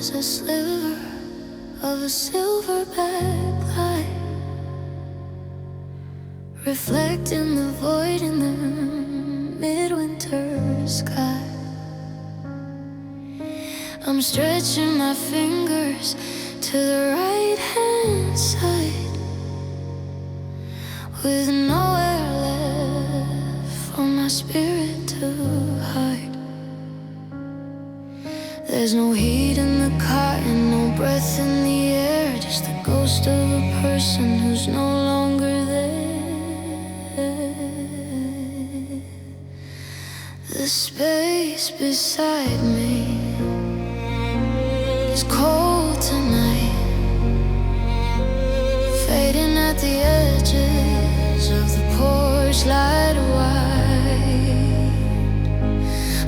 was a sliver of a silverback light, reflecting the void in the midwinter sky. I'm stretching my fingers to the right-hand side, with nowhere left for my spirit to hide. There's no heat in the car and no breath in the air, just the ghost of a person who's no longer there. The space beside me is cold tonight, fading at the edges of the porch light white.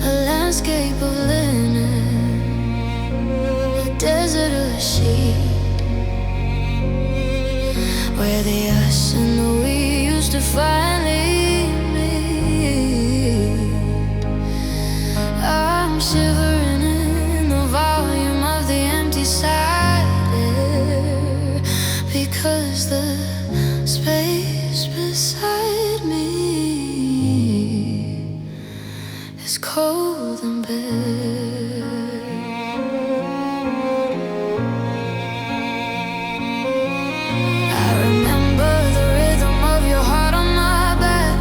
A landscape of linen, a desert of sheep, where the us and the we used to finally meet. I'm shivering in the volume of the empty cider, because the space beside me is cold and bare. I remember the rhythm of your heart on my back,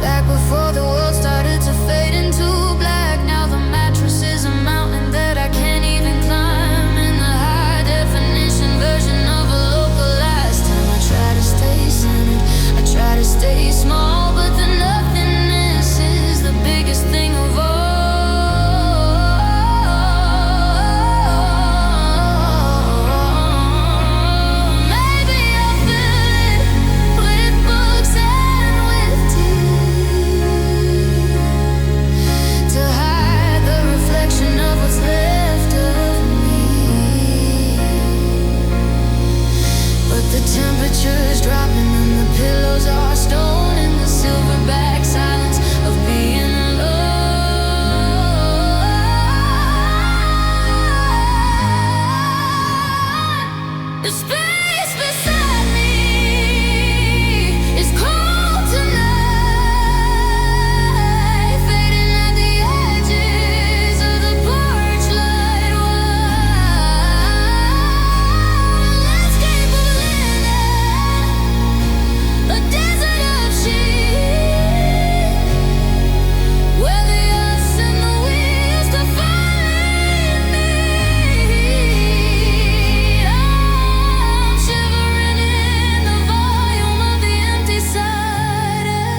back before the world started to fade into black. Now the mattress is a mountain that I can't even climb, in the high definition version of a localized time. I try to stay centered, I try to stay small, but the nothingness is the biggest thing of all. Maybe I'll fill it with books and with tears, to hide the reflection of what's left of me. But the temperature is dropping and the pillows are stone, in the silverback silence of being alone. The space beside me is cold tonight, fading at the edges of the porch light white. Landscape of linen, a desert of sheep, where the us and the we used to find me. I'm shivering in the volume of the empty cider,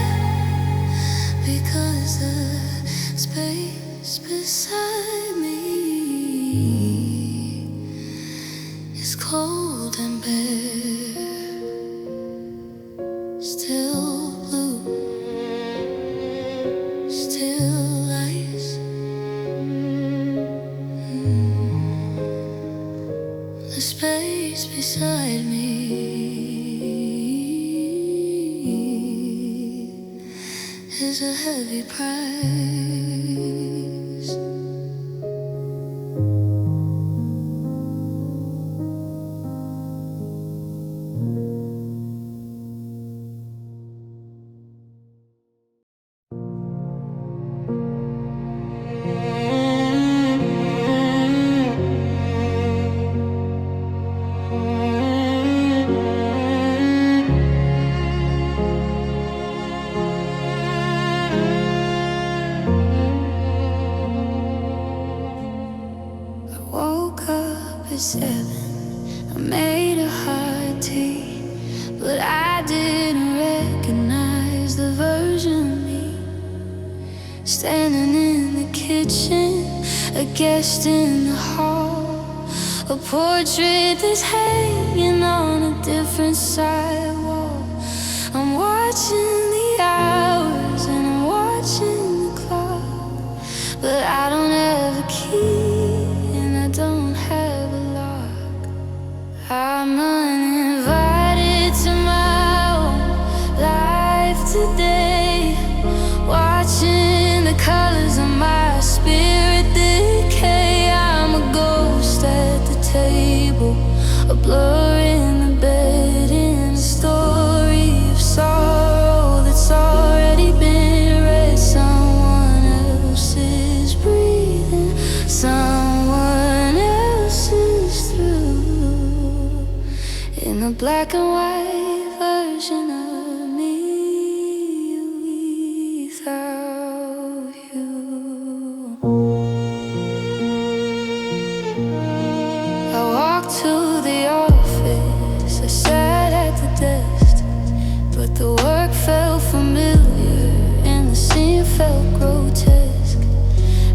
because the space beside me is cold and bare, still blue, still ice. The space beside me is a heavy price. I woke up at 7, I made a hot tea, but I didn't recognize the version of me standing in the kitchen, a guest in the hall, a portrait that's hanging on a different side wall. I'm watching the hours and I'm watching the clock, but I don't have a key and I don't have a lock. I'm uninvited to my own life today, watching the colors of my spirit decay. I'm a ghost at a blur in the bed, in a story of sorrow that's already been read. Someone else is breathing, someone else is through, in the black and white version of me without you. I walked to the office, I sat at the desk, but the work felt familiar and the scene felt grotesque.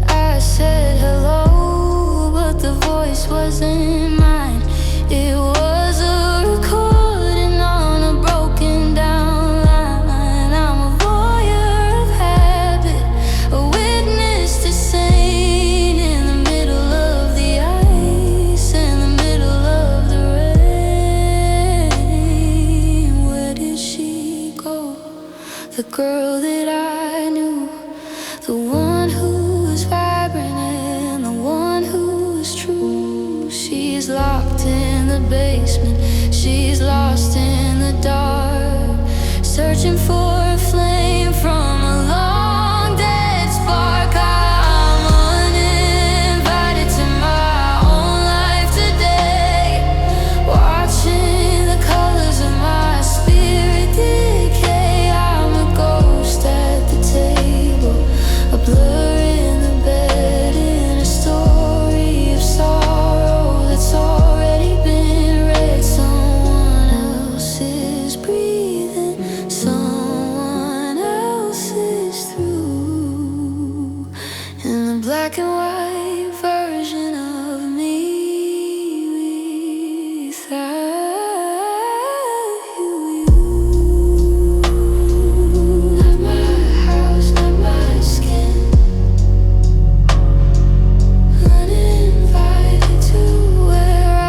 I said hello, but the voice wasn't mine. It was a recording on a broken down line. I'm a voyeur of habit, a witness to sane, in the middle of the ice, in the middle of the rain. Where did she go? The girl that I knew, the one who was vibrant and the one who was true. She's locked in the basement, she's lost in the dark, searching for a flame from a long dead spark. I'm uninvited to my own life today, watching the colors of my spirit decay. I'm a ghost at the table, a blur in the bed, in a story of sorrow that's already been read. Someone else is breathing, someone else is through, in the black and white version of me without you. Not my house, not my skin, uninvited to where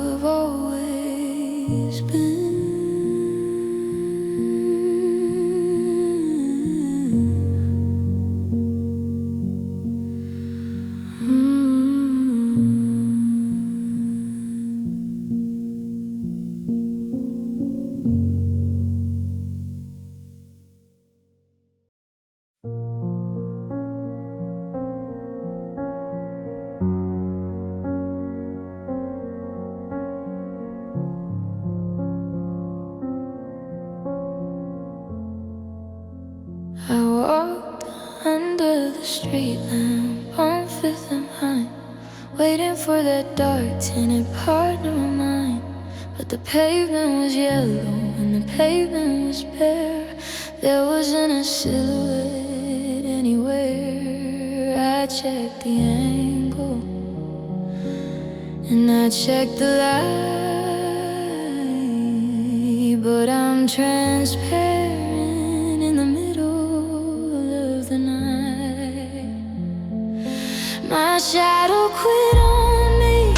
I've always been. I walked under the street lamp on Fifth and Pine, waiting for that dark tinted partner of mine. But the pavement was yellow and the pavement was bare. There wasn't a silhouette anywhere. I checked the angle and I checked the light, but I'm transparent in the middle of the night. My shadow quit on me.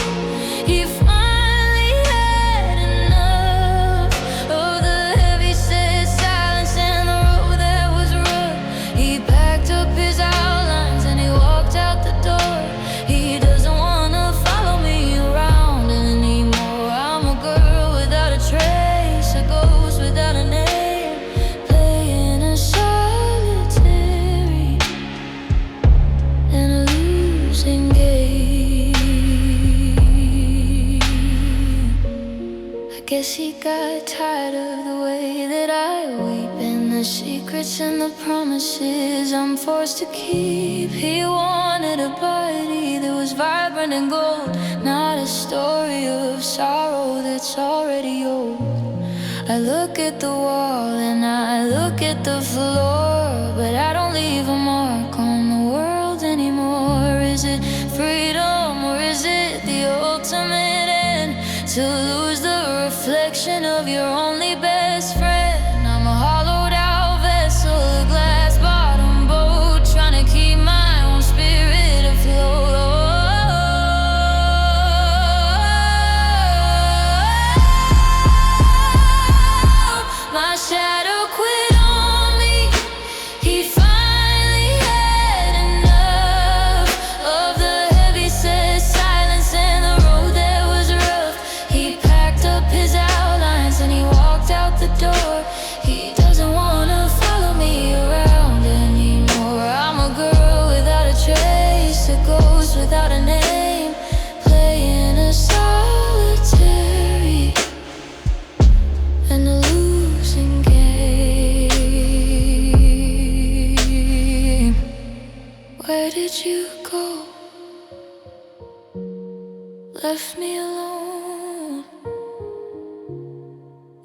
He finally had enough of the heavy set silence and the road that was rough. He packed up his outlines and he walked out the door. He doesn't wanna follow me around anymore. I'm a girl without a trace, a ghost without a name, playing a solitary and a losing game. I guess he got tired of the way that I weep, and the secrets and the promises I'm forced to keep. He wanted a body that was vibrant and gold, not a story of sorrow that's already old. I look at the wall and I look at the floor, but I don't leave a mark on the world anymore. Is it freedom or is it the ultimate end? To lose the reflection of your only best friend. I'm a hollowed out vessel, a glass bottom boat, trying to keep my own spirit afloat. My shadow quit on me. He finally had enough of the heavy set go, left me alone.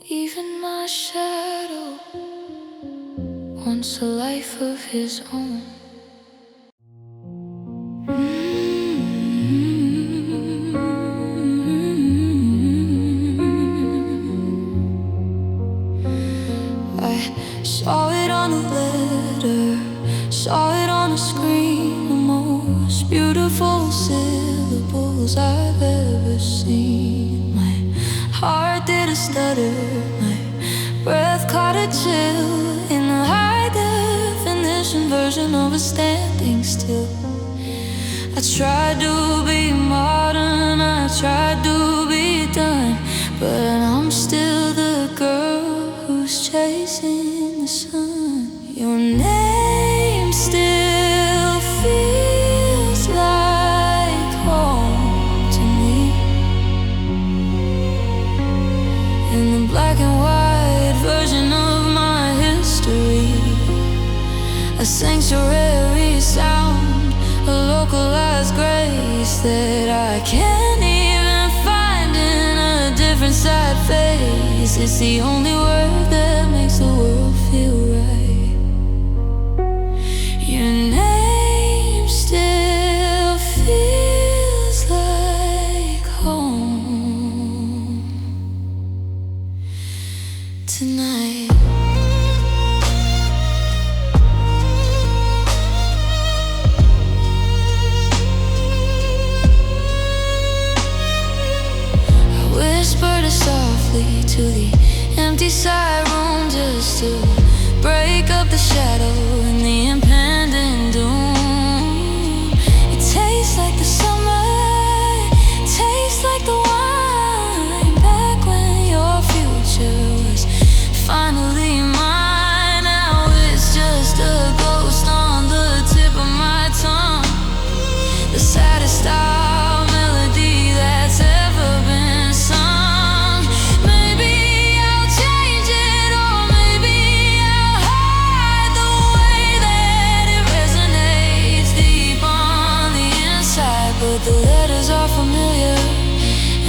Even my shadow wants a life of his own. I saw it on a letter, saw it on a screen, the most beautiful syllables I've ever seen. My heart did a stutter, my breath caught a chill in the high definition version of a standing still. I tried to be modern, I tried to be done, but I'm still the girl who's chasing the sun. Your name still feels like home to me. In the black and white version of my history, a sanctuary sound, a localized grace that I can't even find in a different side face. It's the only word that makes the world feel right. Your name still feels like home tonight. Whispered it softly to the empty side room, just to break up the shadow and the impending doom. It tastes like the summer, tastes like the wine, back when your future was finally mine. Now it's just a ghost on the tip of my tongue, the saddest style melody that's ever been sung. Maybe I'll change it, or maybe I'll hide the way that it resonates deep on the inside. But the letters are familiar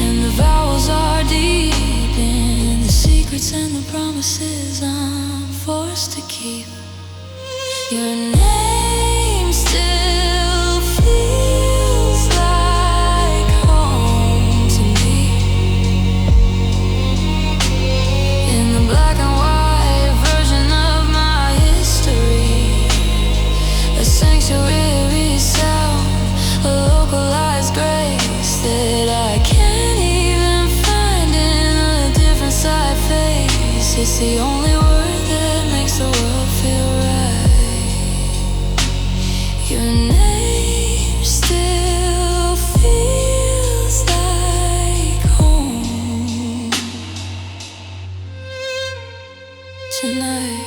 and the vowels are deep in the secrets and the promises I'm forced to keep. Your name still feels like home to me. In the black and white version of my history, a sanctuary sound, a localized grace that I can't even find in a different side face. It's the only word that makes the world feel right. Your name still feels like home tonight.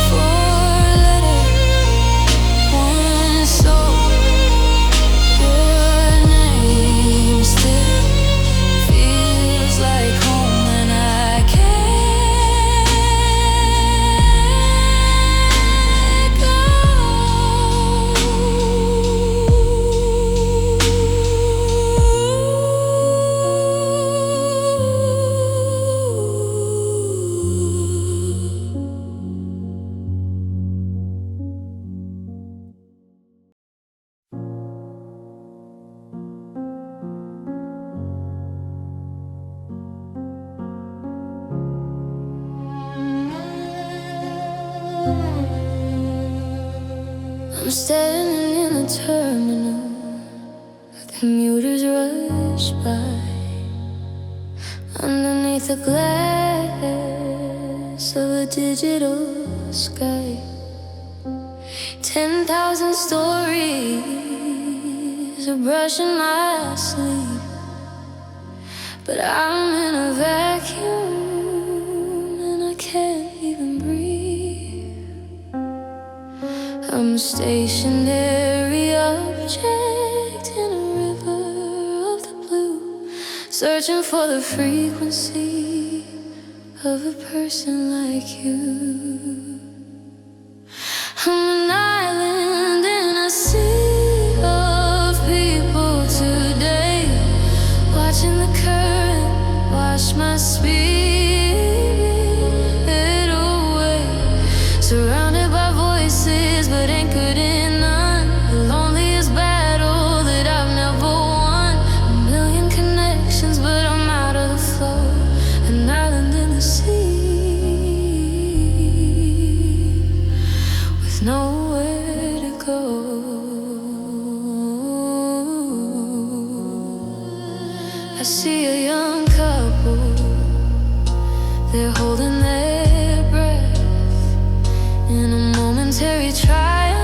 Four-letter, one soul. Your name still feels like home, and I can't go. I'm standing in the terminal, commuters rush by. Underneath the glass of a digital sky, 10,000 stories are brushing my sleep. But I'm in a vacuum and I can't even breathe. I'm a stationary object in a river of the blue, searching for the frequency of a person like you. I'm an island in a sea of people today, watching the current wash my spirit away, surrounded by voices but anchored in none. The loneliest battle that I've never won. A million connections but I'm out of the flow, an island in the sea with nowhere to go. I see a young couple, they're holding their breath in a momentary triumph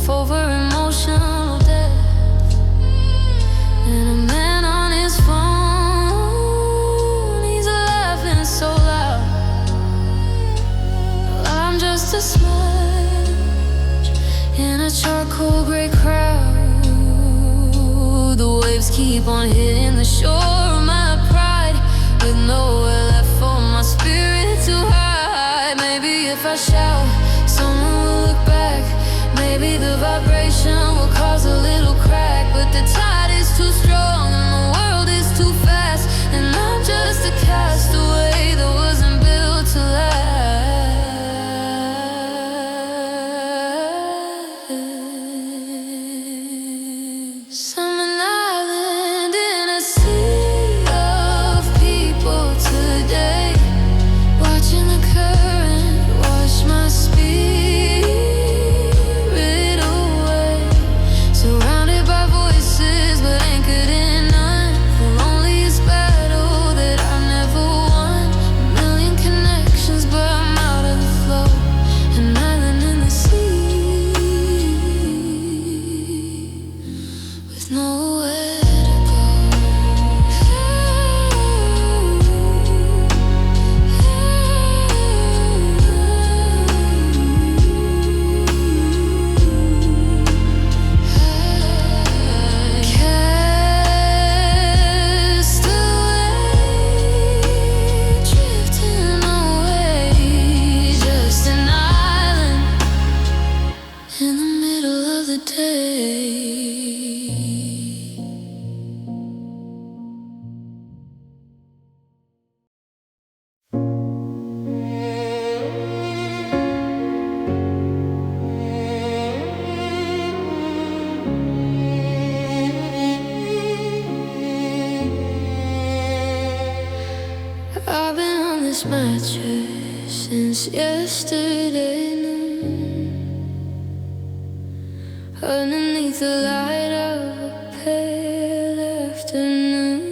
over emotional death. And a man on his phone, he's laughing so loud. Well, I'm just a smudge in a charcoal gray crowd. The waves keep on hitting the shore of my pride, with nowhere left for my spirit to hide. Maybe if I shout, someone will look back. Maybe the vibration will cause a little crack. But the tide is too strong and the world is too fast, and I'm just a castaway that wasn't built to last. I'm an island in a sea of people today, watching the current wash my spirit away, surrounded by voices but anchored in none. The loneliest battle that I've never won. A million connections but I'm out of the flow, an island in the sea with nowhere to go. Cast away, drifting away, just an island in the middle of the day. I've been on this mattress since yesterday noon, underneath the light of a pale afternoon.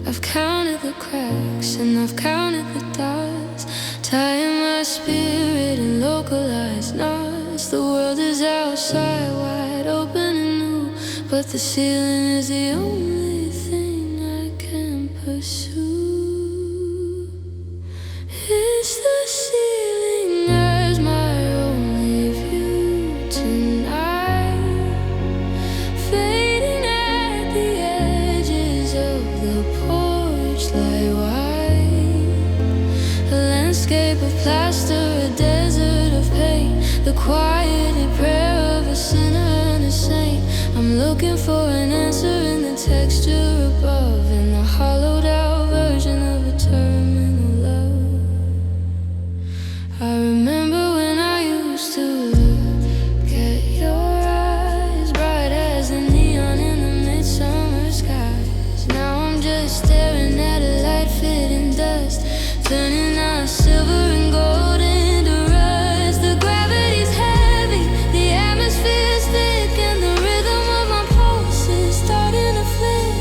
I've counted the cracks and I've counted the dots, tying my spirit in localized knots. The world is outside, wide open and new, but the ceiling is the only thing I can pursue. Is the ceiling as my only view tonight, fading at the edges of the porch like white, a landscape of plaster, a desert of pain, the quieted prayer of a sinner and a saint. I'm looking for an answer in the texture above, in the hollowed out version of a terminal love. I remember when I used to look at your eyes, bright as the neon in the midsummer skies. Now I'm just staring at a light fitting dust, turning our silver and gold into rust. The gravity's heavy, the atmosphere's thick, and the rhythm of my pulse is starting to flip.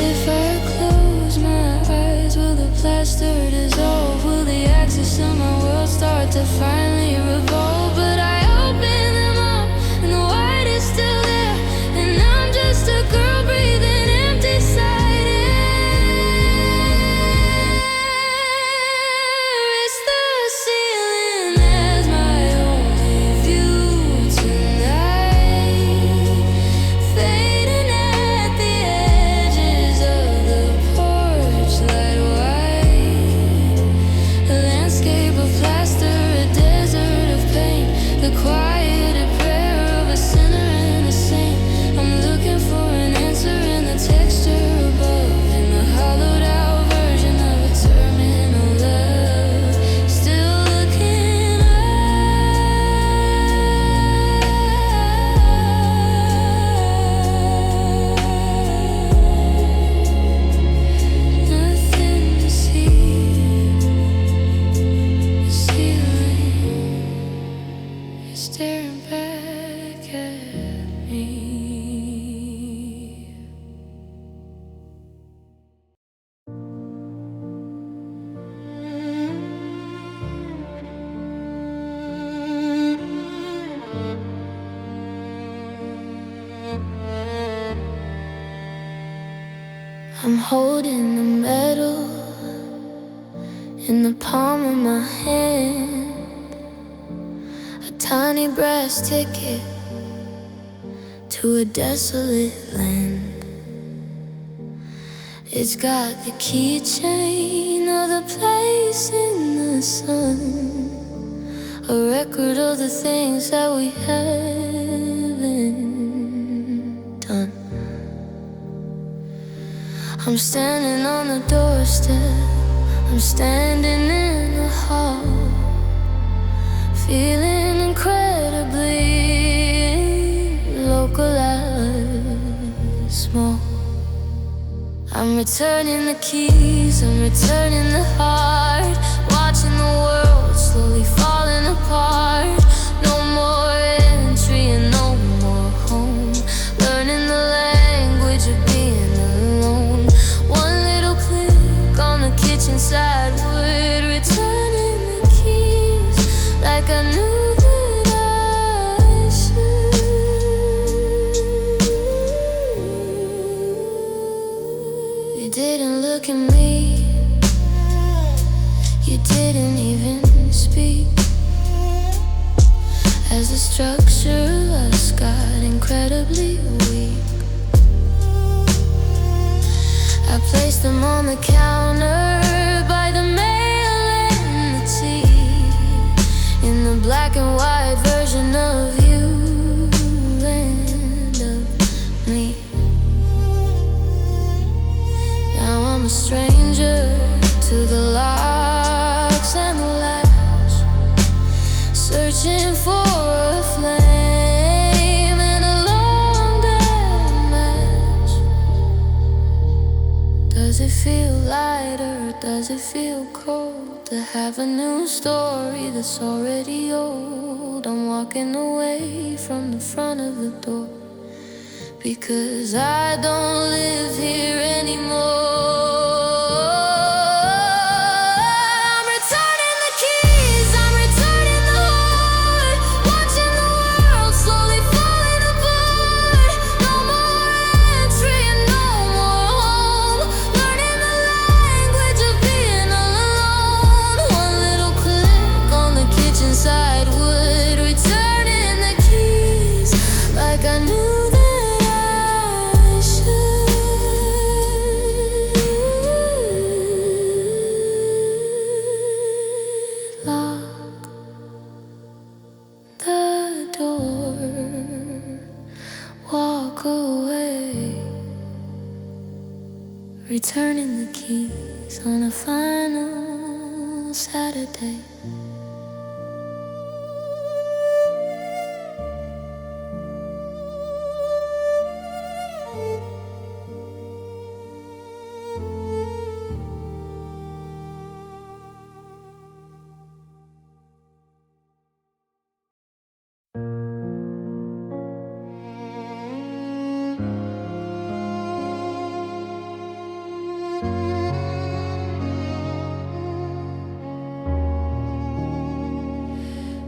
If I close my eyes, will the plaster dissolve? Will the axis of my world start to finally revolve? But I open them up and the white is still there, and I'm just a girl breathing empty side air. It's the ceiling as my only view tonight, fading at the edges of the porch I'm holding the metal in the palm of my hand, a tiny brass ticket to a desolate land. It's got the keychain of the place in the sun, a record of the things that we haven't done. I'm standing on the doorstep, I'm standing in the hall, feeling incredibly localized, small. I'm returning the keys, I'm returning the heart, watching the world slowly falling apart. No more entry and no more home, learning the language of being alone. One little click on the kitchen side would returning the keys like I knew that I should. You didn't look at me, you didn't even speak, as the structure of us got incredibly weak. I placed them on the counter by the mail and the tea, in the black and white version of you and of me. Now I'm a stranger to the locks and the latch, searching for a flame and a long dead match. Does it feel lighter or does it feel cold to have a new story that's already old? I'm walking away from the front of the door because I don't live here anymore. I'm returning the keys, I'm returning the heart, watching the world slowly falling apart. No more entry and no more home, learning the language of being alone. One little click on the kitchen side would return in the keys like I knew that I should. Lock the door, walk away, returning the keys on a final Saturday.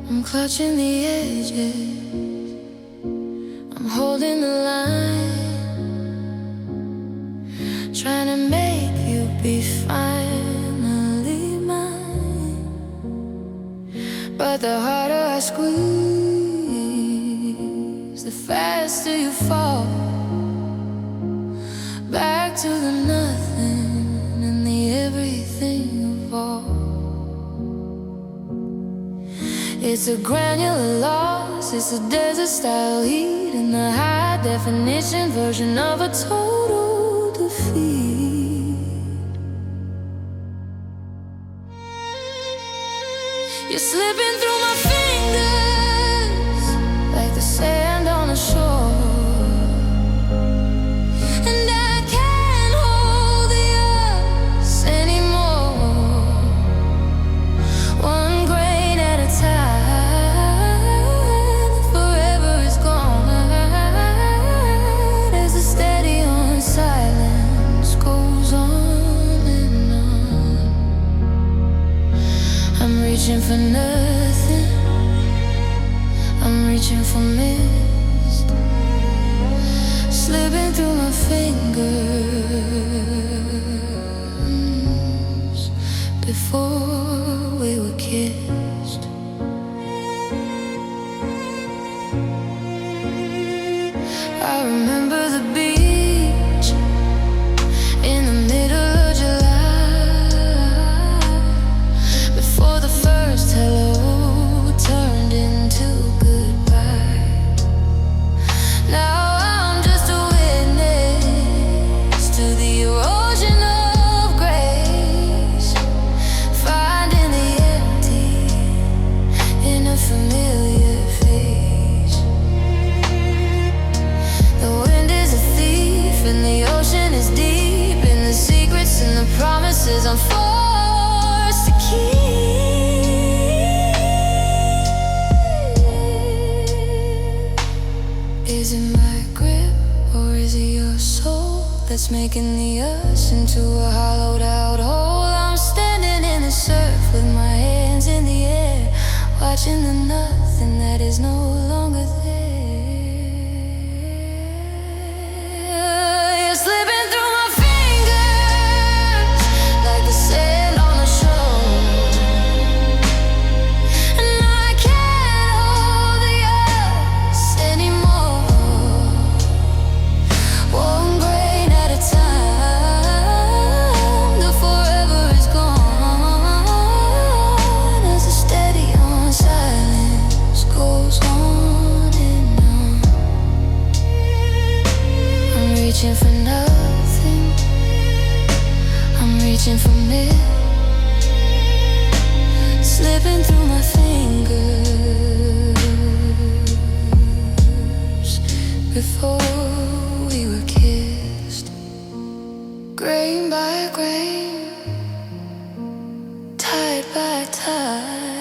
I'm clutching the edges, I'm holding the line, trying to make you be finally mine. But the harder I squeeze, the faster you fall back to the nothing and the everything of all. It's a granular loss, it's a desert-style heat, and the high-definition version of a total defeat. You're slipping through my fingers like the sand on the shore, and I can't hold the us anymore. One grain at a time, forever is gone. As the steady on silence goes on and on, I'm reaching for nothing, I'm reaching for mist, slipping through my fingers before we were kissed. I remember the beach in the middle of July, before the first hello turned into goodbye. Now I'm just a witness to the erosion of grace, finding the empty in a familiar face. The wind is a thief and the ocean is deep, and the secrets and the promises I'm forced to keep. Is it my grip or is it your soul that's making the us into a hollowed out hole? I'm standing in the surf with my hands in the air, watching the nothing that is no longer there. You're slipping through my fingers like the sand on the shore, and I can't hold the us anymore. One grain at a time, the forever is gone as the steady on silence goes on and on. I'm reaching for nothing, I'm reaching for me, slipping through my fingers before we were kissed. Grain by grain, tide by tide,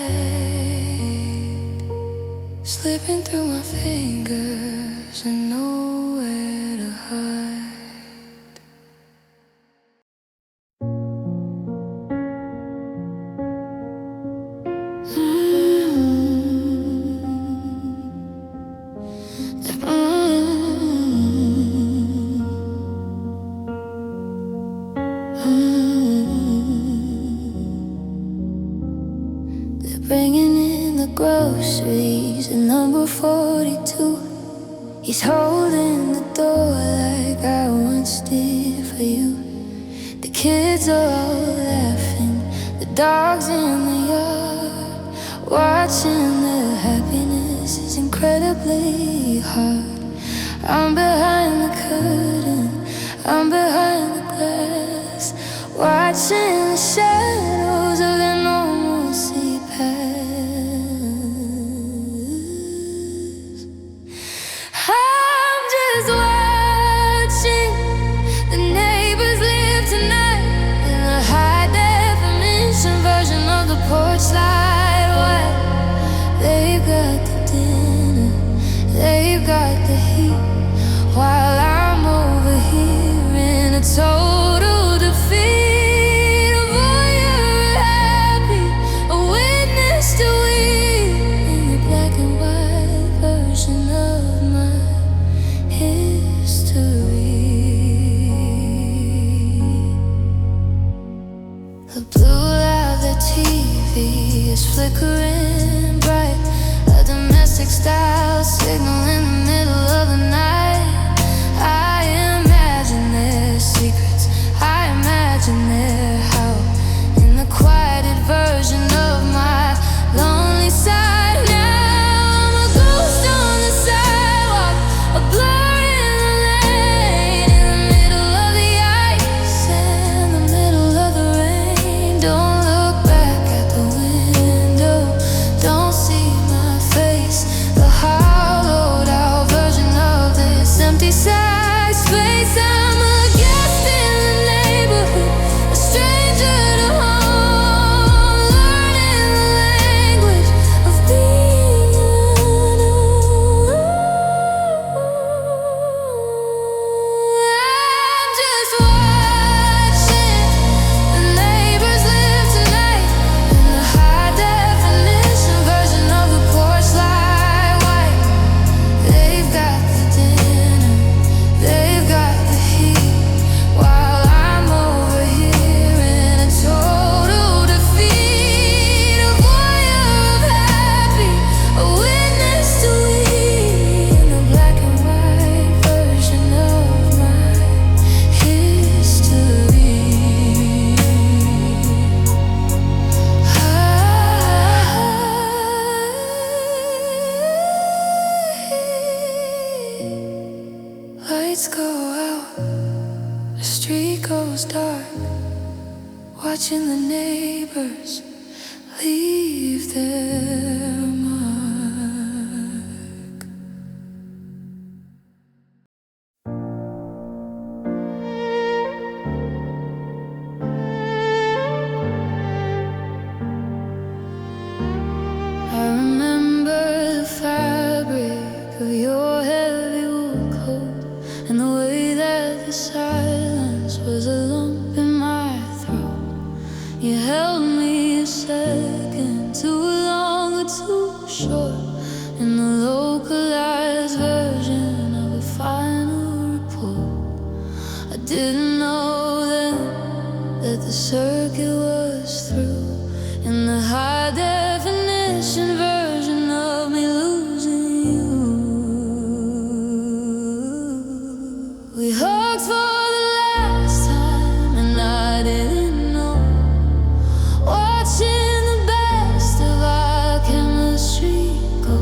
slipping through my fingers and nowhere to hide. They're bringing in the groceries at number 42. He's holding the door like I once did for you. The kids are all laughing, the dogs in the yard, watching their happiness is incredibly hard. I'm behind the curtain, I'm behind the glass, watching the shadows of their normalcy pass. I'm just watching the neighbors live tonight in a high definition version of the porch light. What? They've got the dinner, they've got the heat, while I'm over here in a total defeat. Boy, you're happy, a witness to it in the black and white version of my history. The blue light of the TV is flickering bright, a domestic style signal in the middle of the night. I imagine their secrets, I imagine their how, in the quieted version of my lonely side. Now I'm a ghost on the sidewalk, a blur in the lane, in the middle of the ice and the middle of the rain. Don't look back at the window, don't see my face, the hollowed out was dark, watching the neighbors leave their mark. I remember the fabric of your heavy wool coat and the way that the silence was a lump in my throat. You held me a second too long or too short in the localized version of a final report. I didn't know then that the circuit was through in the high definition version of me losing you. We hugged for the last time and I didn't know. Watching the best of our chemistry go,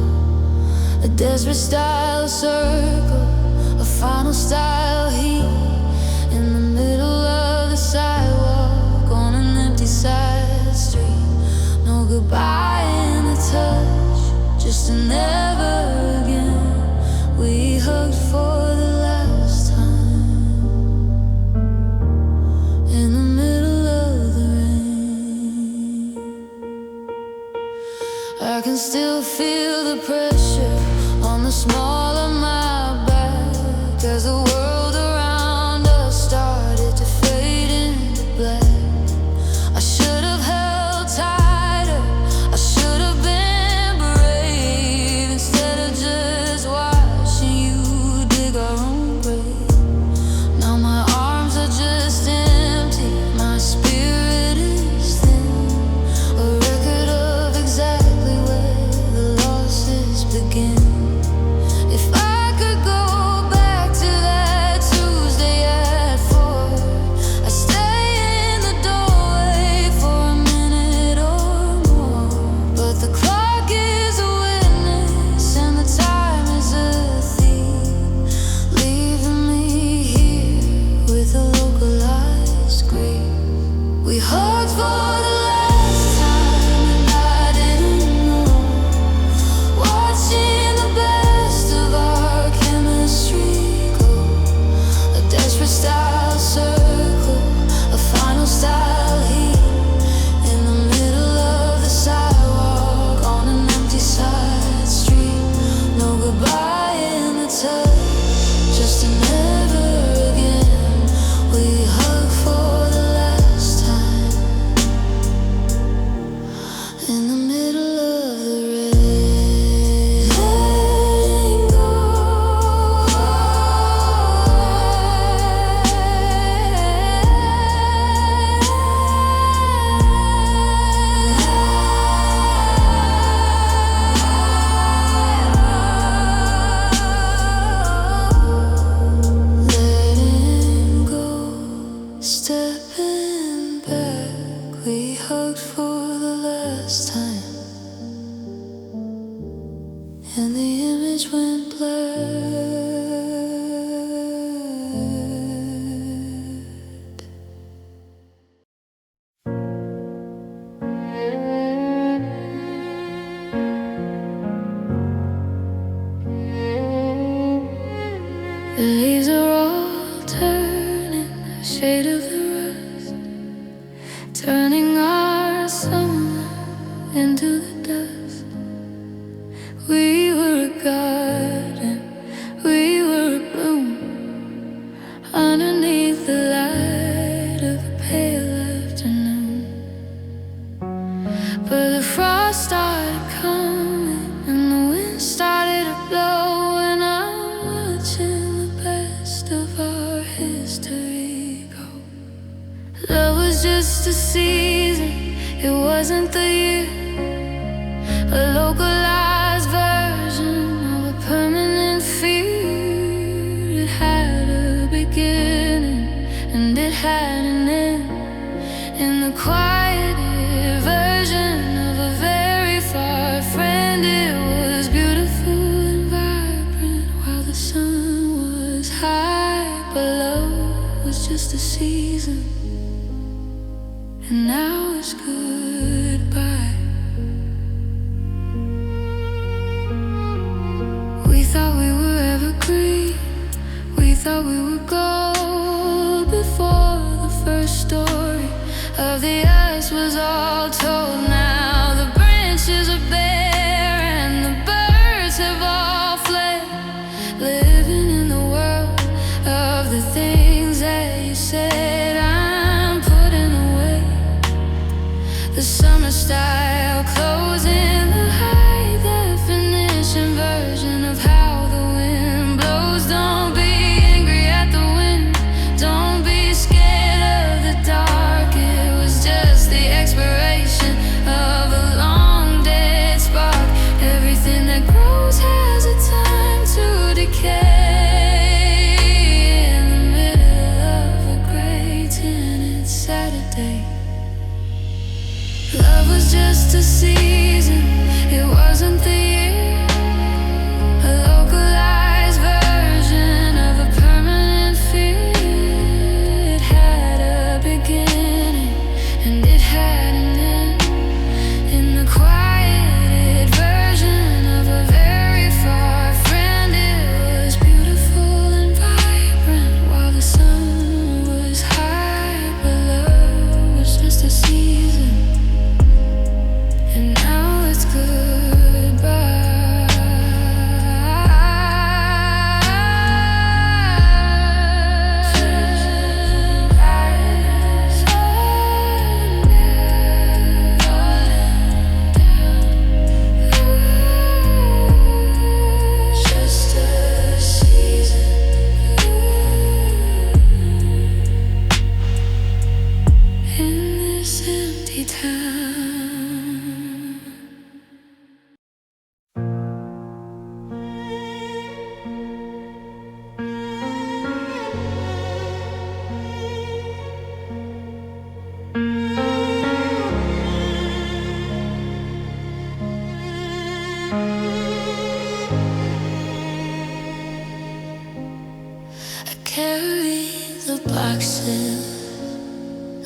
a desperate style circle, a final style heat in the middle of the sidewalk on an empty side street. No goodbye in the touch, just a never again. We hugged for the last time in the middle of the rain. I can still feel the pressure on the small of my back as the world around us started to fade into black. I should have held tighter, I should have been brave instead of just watching you dig our own grave. Now my arms are just empty, my spirit is thin, a record of exactly where the losses begin. If I could go back to that Tuesday at 4, I'd stay in the doorway for a minute or more. But the clock is a witness and the time is a thief, leaving me here with a localized grief. We hugged for the last time and I didn't know. Watching the best of our chemistry go, a desperate style circle, a final style heat in the middle of the sidewalk on an empty side street. No goodbye in the touch, just a never again. We hugged for the last time in the middle of the rain. Letting go. Letting go. Stepping back, we hugged for the last time, and the image went blurred. The leaves are all turning a shade of the rust, turning our summer into the dust. We were a garden, we were a bloom, underneath the light of a pale afternoon. But the frost started coming and the wind started to blow, and I'm watching the best of our history go. Love was just a season, it wasn't the year, a localized version of a permanent fear. It had a beginning and it had an end, in the quieted version of a very far friend. It was beautiful and vibrant while the sun was high, but love was just a season. and now it's goodbye. We thought we were evergreen, we thought we were gold before the first story of the ice was all told. Now the branches are bare and the birds have all fled, living in the world of the things that you said. I'm putting away the summer style clothes in the high definition version of how the wind blows. Don't be angry at the wind, don't be scared of the dark. It was just the expiration of a long dead spark. Everything that grows has a time to decay. In the middle of a gray tinted Saturday, love was just a season, it wasn't the year. A localized version of a permanent fear. It had a beginning and it had an end. In the quieted version of a very far friend, it was beautiful and vibrant while the sun was high. But love was just a season, and now it's goodbye. Just a season in this empty town. I carry the boxes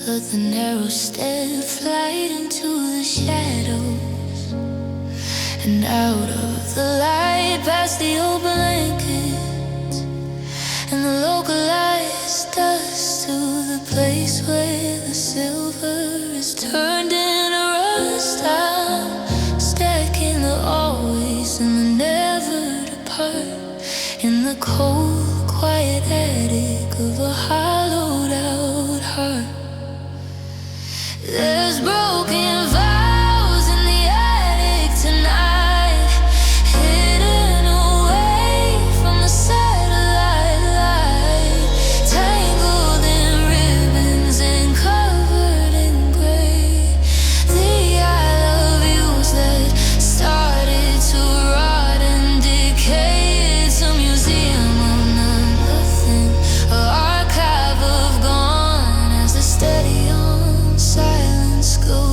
of the narrow stair flight into the shadows and out of the light, past the old blankets and the localized dust, to the place where the silver is turned into rust. I'm stacking the always and the never depart in the cold, quiet attic of a hollowed out heart. There's broken vows in the attic tonight, hidden away from the satellite light, tangled in ribbons and covered in gray. The I love yous that started to rot and decay. It's a museum of nothing, an archive of gone, as the steady on silence goes.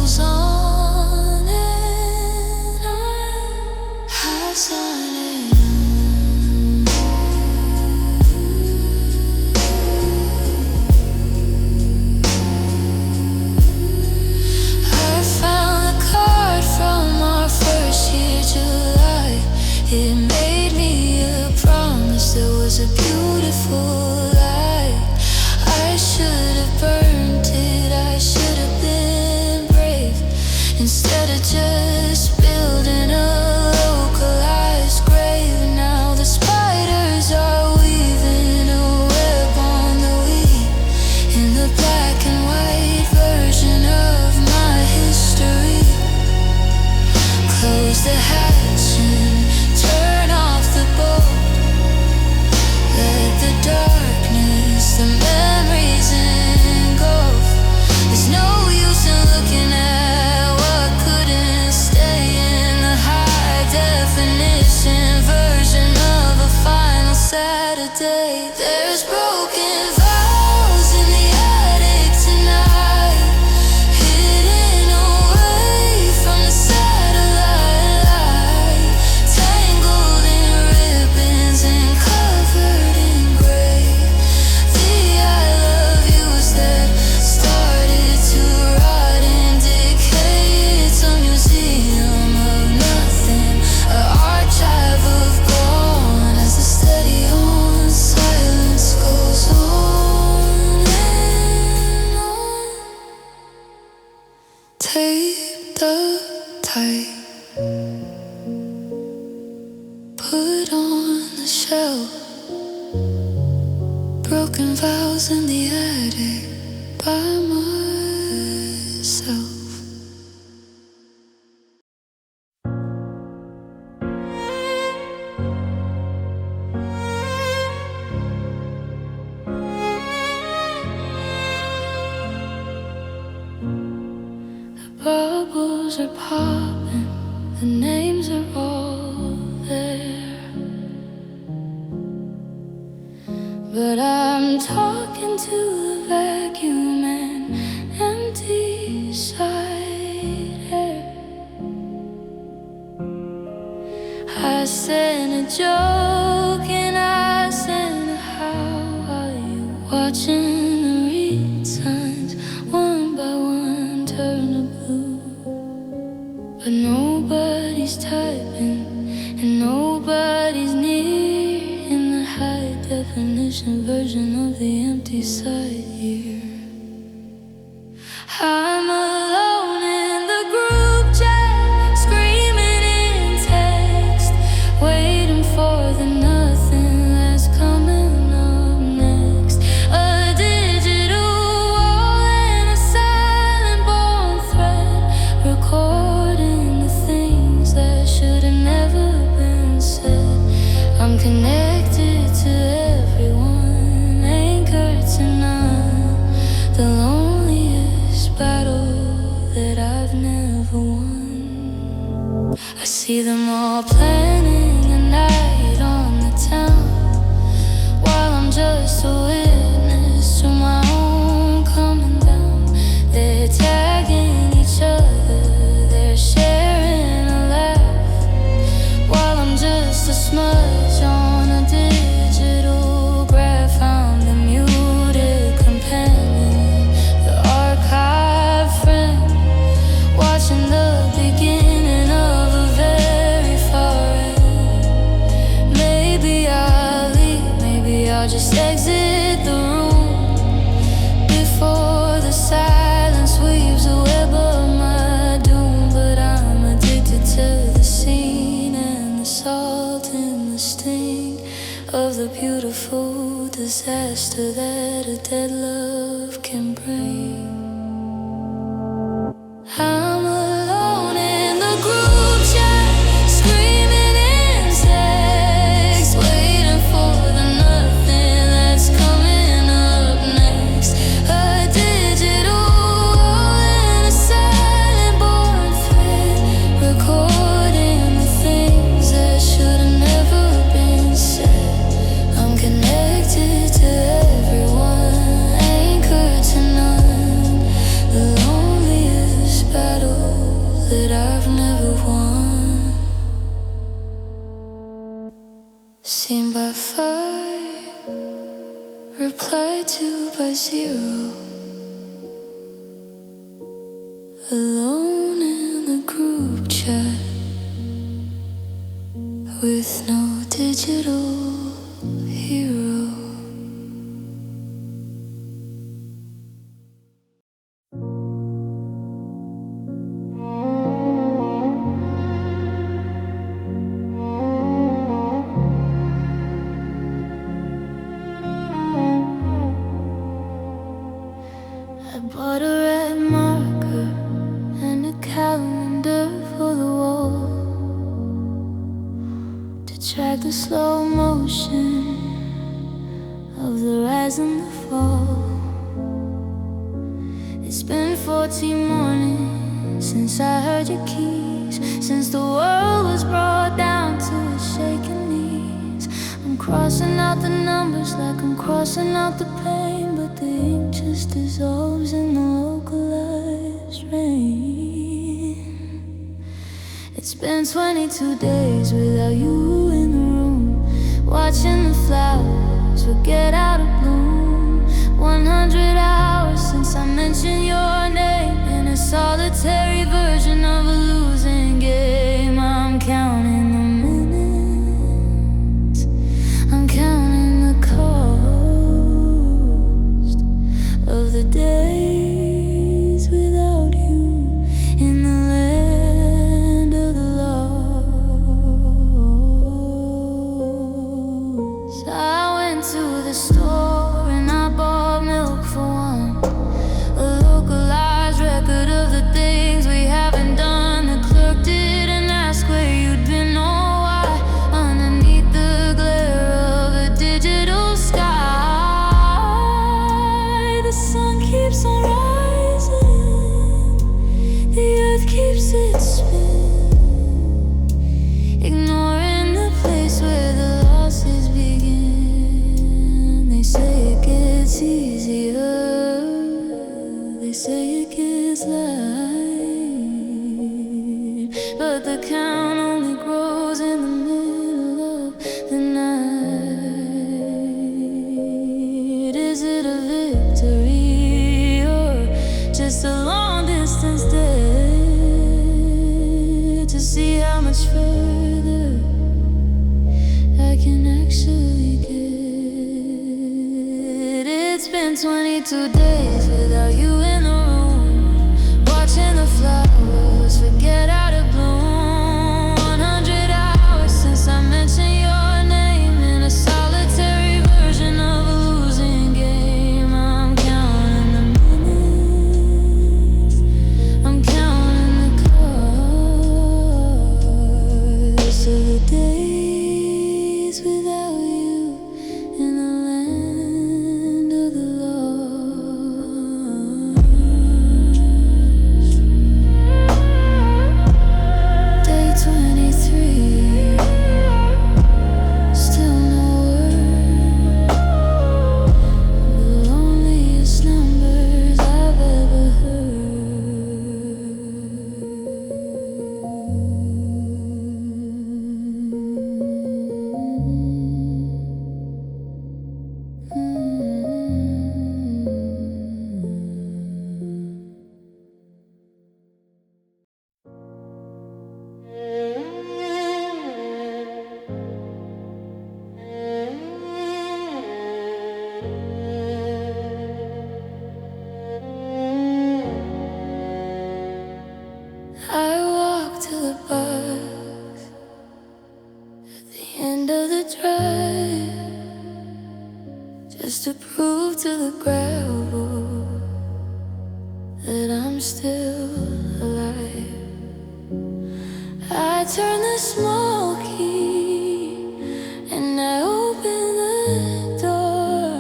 taped up tight, put on the shelf, broken vows in the attic by myself. Bubbles are popping, the names are all there, but I'm talking to the vacuum and empty side air. I sent a joke and I sent a how are you, watching the returns one by one turn to blue. But nobody's typing and nobody's near in the high definition version of the empty side here. I'm alone in the group chat, screaming in text, waiting for the nothing that's coming up next. A digital wall and a silent born thread, recording the things that should have never been said. I'm connected to everyone, anchored to none, the loneliest battle that I've never won. I see them all planning a night on the town, while I'm just a witness to my own coming down. They're tagging each other, they're sharing a laugh, while I'm just a smudge on a digital graph. I'm the muted companion, the archive friend, watching the beginning of a very far end. Maybe I'll leave, maybe I'll just exit the room before the silence weaves a web of my doom. But I'm addicted to the scene and the salt and the sting of the beautiful disaster that a dead love can bring. I'm alone in the group chat, screaming in text, waiting for the nothing that's coming up next. A digital wall and a silent born thread, recording the things that should have never been said. I'm connected to everyone, anchored to none, the loneliest battle that I've never won. Seen by 5, replied to by 0. Alone in the group chat, with no digital hero. I bought a red marker and a calendar for the wall, to track the slow motion of the rise and the fall. It's been 14 mornings since I heard your keys, since the world was brought down to its shaking knees. I'm crossing out the numbers like I'm crossing out the pain, but the ink just dissolves in the localized rain. It's been 22 days without you in the room, watching the flowers forget how to bloom. 100 hours since I mentioned your name in a solitary version of a losing game. I'm counting the minutes, I'm counting the cost of the days without you. They say it gets light, but the count only grows in the middle of the night. Is it a victory or just a long distance dead? To see how much further I can actually get. It's been 22 days without you in the room, watching the flowers forget how to bloom. 100 hours since I mentioned your name in a solitary version of a losing game. I'm counting the minutes, I'm counting the cards of the days without you in the land of the lost. Day 23, still no word. The loneliest numbers I've ever I walked to the bus at the end of the drive, just to prove to the gravel that I'm still alive. I turned the small key and I opened the door,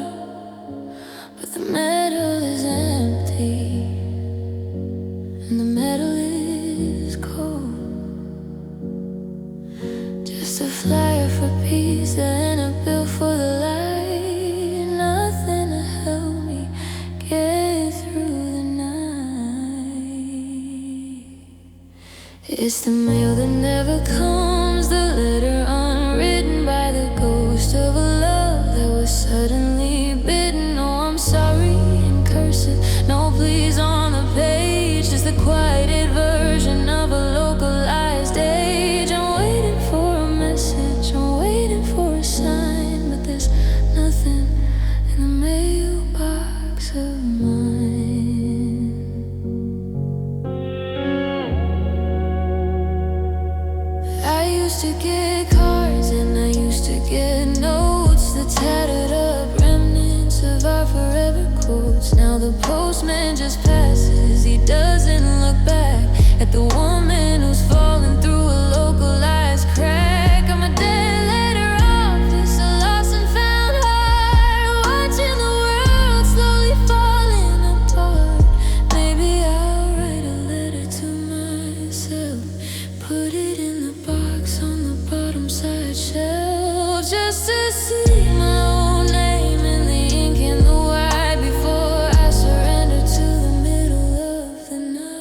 but the metal is empty and the metal is cold. Just a flyer for pizza and a bill for the light. Nothing to help me get through the night. It's the mail that never comes, the letter unwritten by the ghost of a love that was suddenly bitten. Oh, I'm sorry in cursive, no please on the page, just the quieted version of a localized age. I'm waiting for a message, I'm waiting for a sign, but there's nothing in the mailbox of mine. I used to get cards and I used to get notes, the tattered up remnants of our forever quotes. Now the postman just passes, he doesn't look back at the woman who's falling through a localized crack. I'm a dead letter off, it's a lost and found heart, watching the world slowly falling apart. Maybe I'll write a letter to myself, put it in the box on the bottom side shelf, just to see my own name in the ink and the white before I surrender to the middle of the night.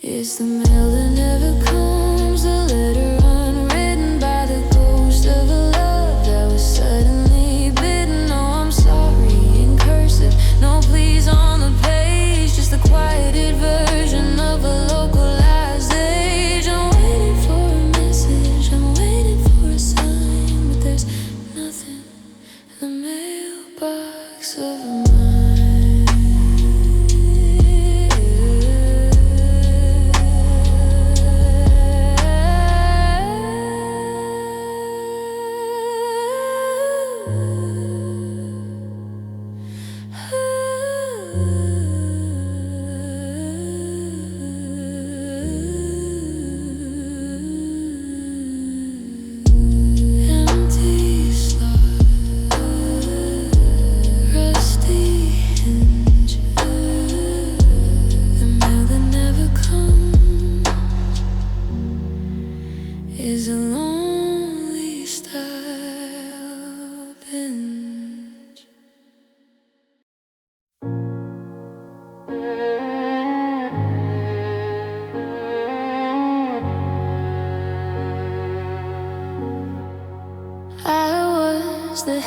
It's the mail that never comes, the letter unwritten by the ghost of a love that was suddenly bitten. Oh, I'm sorry in cursive, no please on the page, just the quieted version of a localized age. I'm waiting for a message, I'm waiting for a sign, but there's nothing in the mailbox of mine.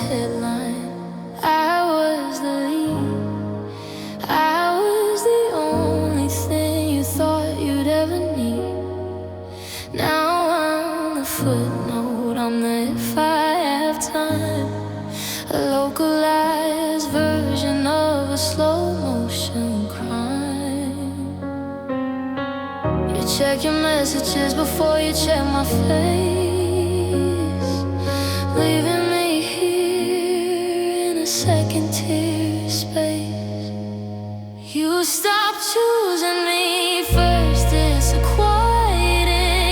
headline. I was the lead, I was the only thing you thought you'd ever need. Now I'm the footnote, I'm the if I have time, a localized version of a slow motion crime. You check your messages before you check my face, leaving me here in a second tier space. You stopped choosing me first, it's a quiet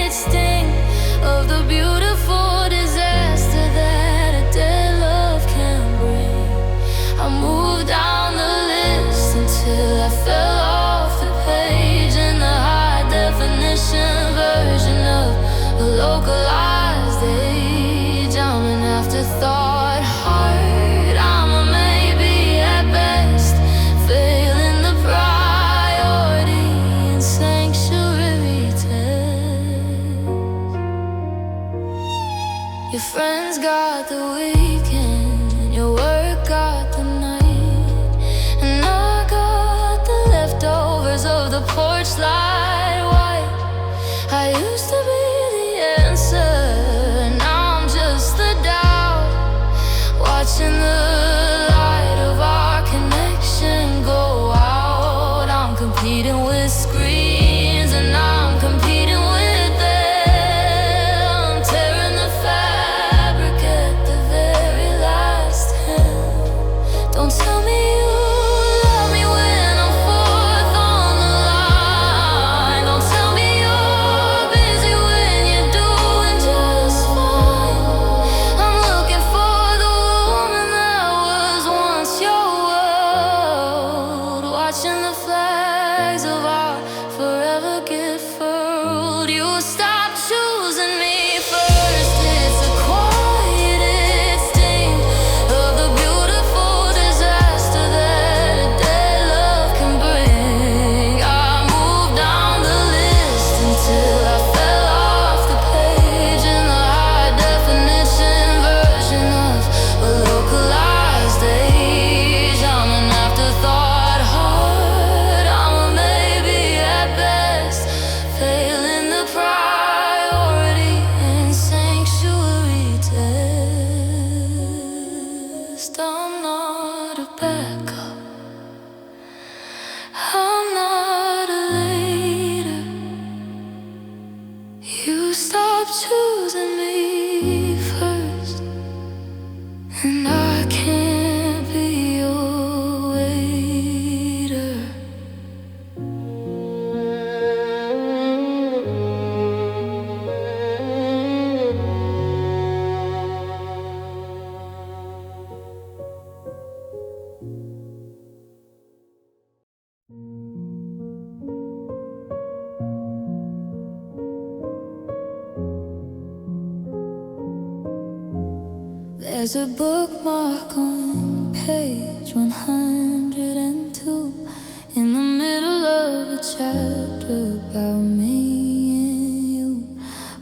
instinct of the beautiful disaster that a dead love can bring. I moved down the list until I fell off the page in the high definition version of a localized age. I'm an afterthought heart, I'm a maybe at best, failing the priority and sanctuary test. Your friends got the weekend, your work got the night, and I got the leftovers of the porch light white. I used to be the answer, now I'm just the doubt, watching the light of our connection go out. I'm competing with screens and I'm competing with them, tearing the fabric at the very last hem. Don't tell me you love me when I'm fourth on the line. Don't tell me you're busy when you're doing just fine. I'm looking for the woman that was once your world, watching the flags of our forever get furled. You stopped choosing me first, it's a quiet instinct of the beautiful disaster that a dead love can bring. I moved down the list until I fell off the page in the high definition version of a localized age. I'm an afterthought heart, I'm a maybe at best, failing the priority and sanctuary test. I'm not a backup, I'm not a later. You stopped choosing me first, and I can't be your waiter. There's a bookmark on page 102 in the middle of a chapter about me and you.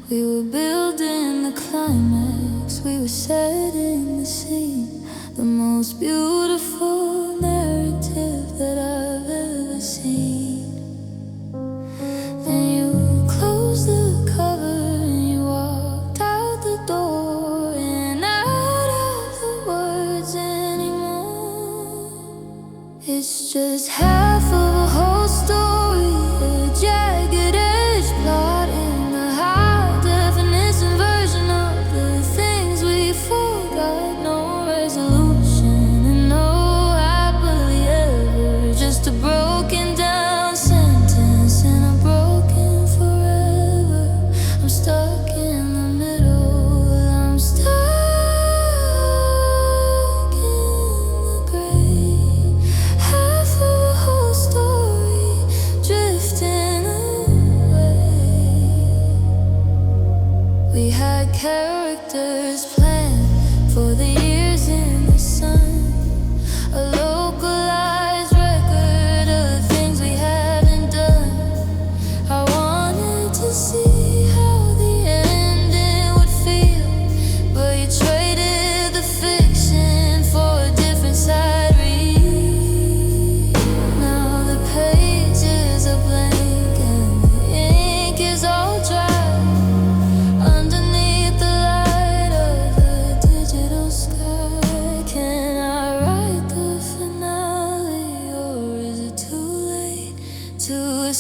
We were building the climax, we were setting the scene, the most beautiful narrative that I've ever seen. Then you closed the cover and you walked out the door, and out of the words anymore. It's just half of a whole story, a jagged edge plot in the high definition version of the things we forgot. No resolution and no happily ever, just a broken down sentence and a broken forever. I'm stuck in the middle, I'm stuck in the gray. Half of a whole story.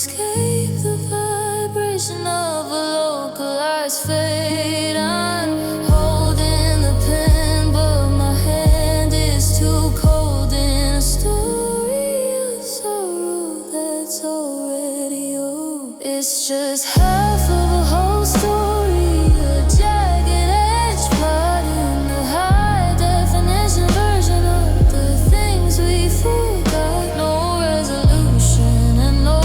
escape the vibration of a localized fate. I'm holding the pen, but my hand is too cold in a story of sorrow that's already old. It's just half of a whole story, a jagged edge plot in the high definition version of the things we forgot. No resolution and no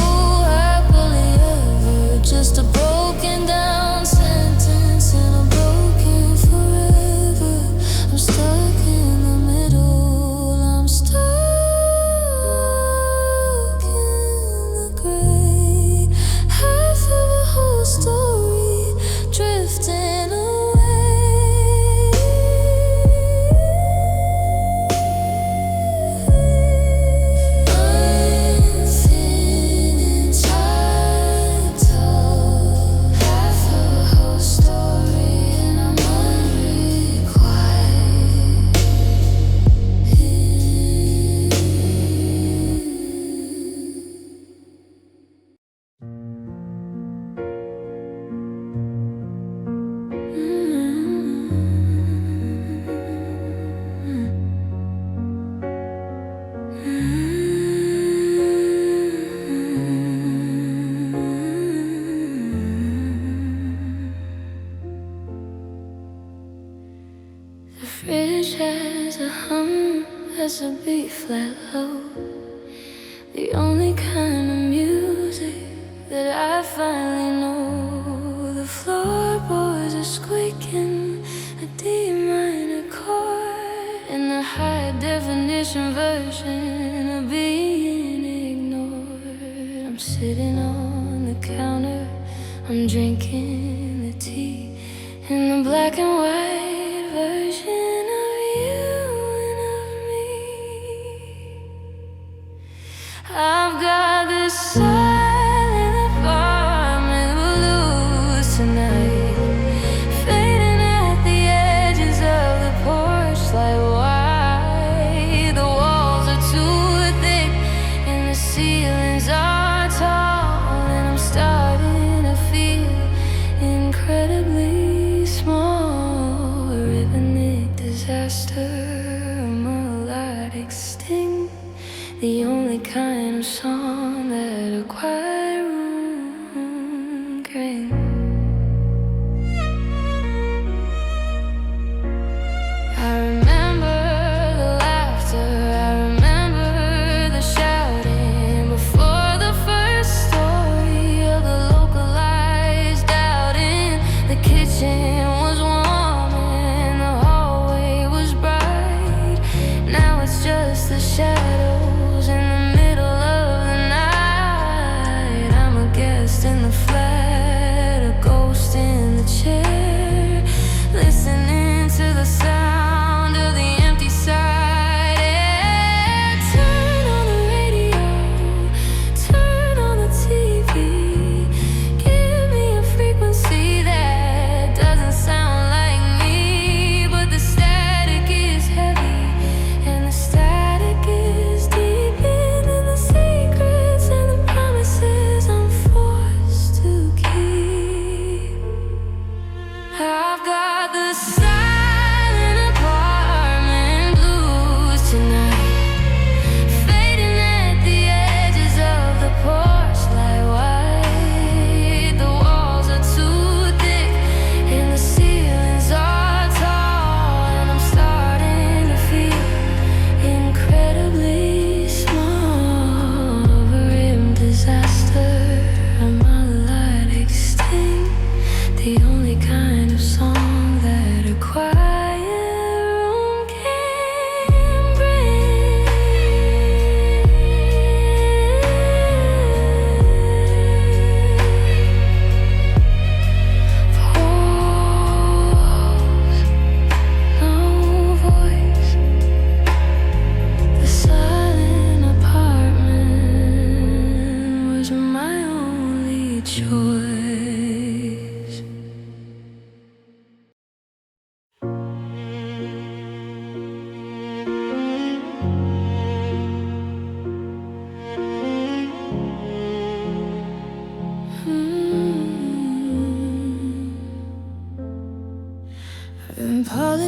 happily ever, just a broken down sentence and a broken forever. I'm stuck in the middle, I'm stuck in the gray. Half of a whole story drifting away. Unfinished title, half of a whole story, and I'm the fridge has a hum, has a B flat low. The only kind of music that I finally know. The floorboards are squeaking a D minor chord in the high definition version of being ignored. I'm sitting on the counter, I'm drinking the tea in the black and white version of you and of me. I've got this silent apartment blues tonight, fading at the edges of the porch like white. The walls are too thick and the ceilings are tall, and I'm starting to feel incredibly small. A rhythmic disaster, a melodic sting, the only kind of song that a quiet room can. I remember the laughter, I remember the shouting before the first story of the localized doubting. The kitchen was warm and the hallway was bright. Now it's just the shadows in the middle of the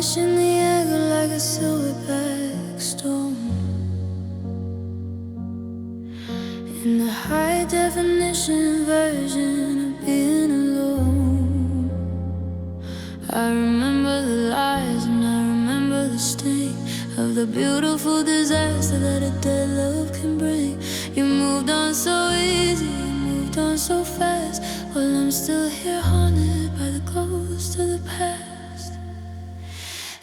polish in the air like a silverback stone. In the high definition version of being alone, I remember the lies and I remember the sting of the beautiful disaster that a dead love can bring. You moved on so easy, you moved on so fast, while I'm still here haunted by the ghost of the past.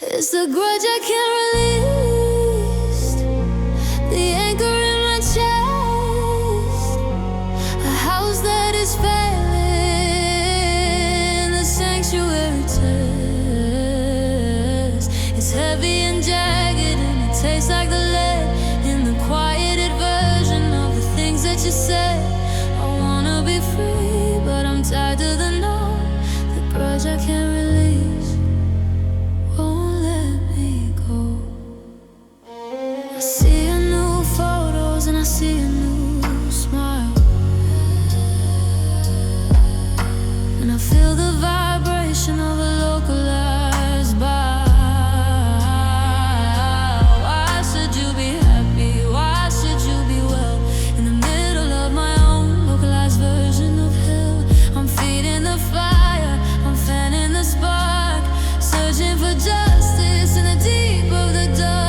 It's the grudge I can't release, the anchor in my chest, a house that is failing, the sanctuary test. It's heavy and jagged and it tastes like the lead in the quieted version of the things that you said. I wanna be free, but I'm tied to the knot. The grudge I can't release won't let me go. I see your new photos and I see a new smile, and I feel the vibration of a localized vibe. Why should you be happy? Why should you be well? In the middle of my own localized version of hell, I'm feeding the fire, I'm fanning the spark, searching for justice in the deep of the dark.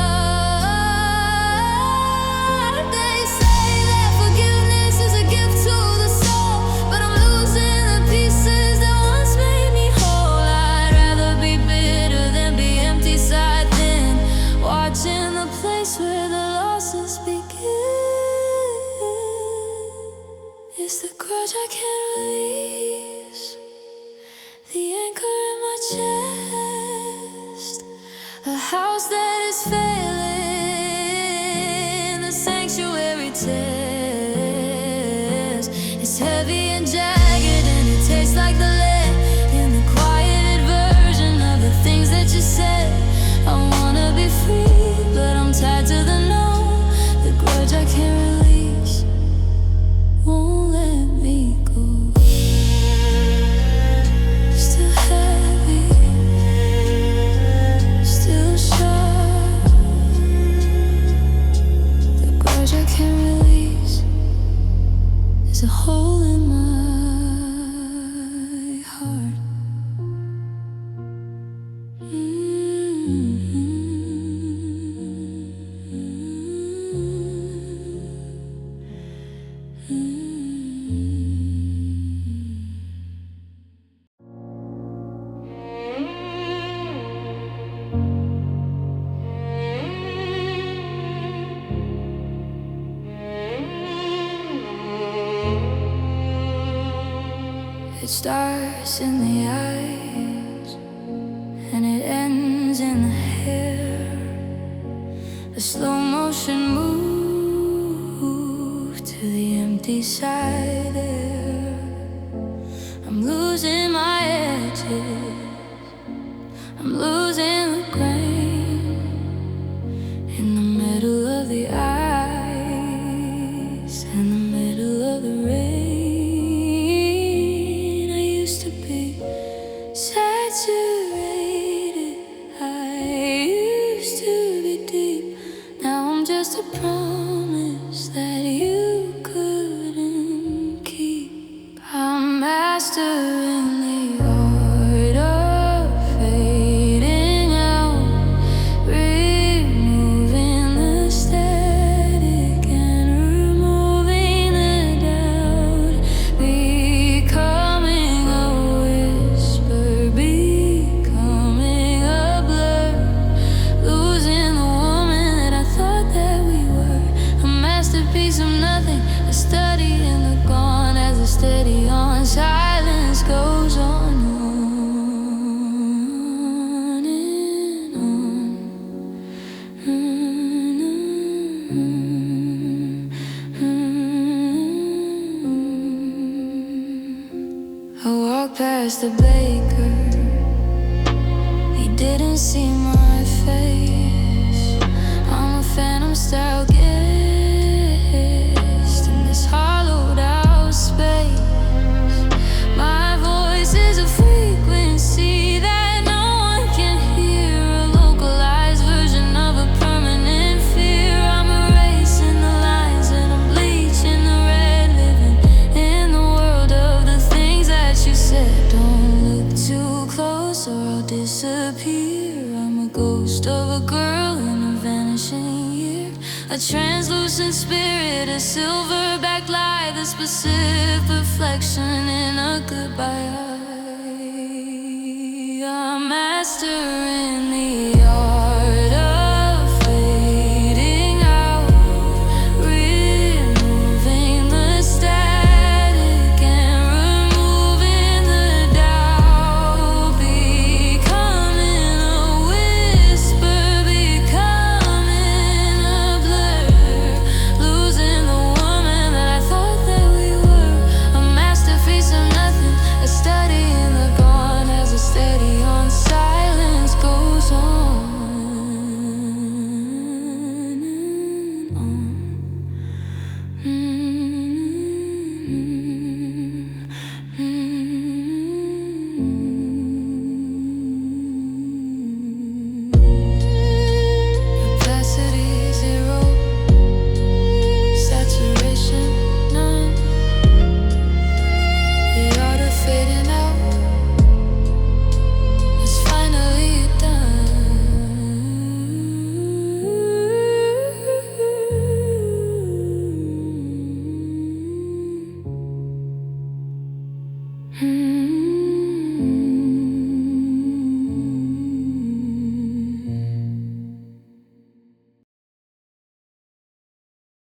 They say that forgiveness is a gift to the soul, but I'm losing the pieces that once made me whole. I'd rather be bitter than be empty side thin, watching the place where the losses begin. It's the grudge I can't release, the anchor in my chest, a house that is failing, the sanctuary test. It's heavy and jagged and it tastes like the lead in the quieted version of the things that you said. I wanna be free, but I'm tied to the no. The grudge I can't release won't let me go. Still heavy, still sharp. The grudge I can't release is a hole in my heart. It starts in the eyes and it ends in the hair, a slow motion move to the empty side air. I'm losing my edges, I'm losing the grain in the middle of the ice, in the middle of the rain. I used to be saturated, I used to be deep. Now I'm just a promise that you couldn't keep. I'm mastering the art of fading out, removing the static and removing the doubt, becoming a whisper, becoming a blur, losing the woman that I thought that we were. A masterpiece of nothing, a study in the gone as a steady on. Silence goes on and on. I walked past the baker, he didn't see my face. I'm a phantom style guest in this hollowed out space. My voice is a frequency that no one can hear translucent spirit, a silverback light, the specific reflection in a goodbye. A master in the art of fading out, removing the static and removing the doubt, becoming a whisper, becoming a blur, losing the woman that I thought that we were. A masterpiece of nothing, a study in the gone, as a steady on silence goes on and on. Capacity zero, saturation none. The art of fading out is finally done.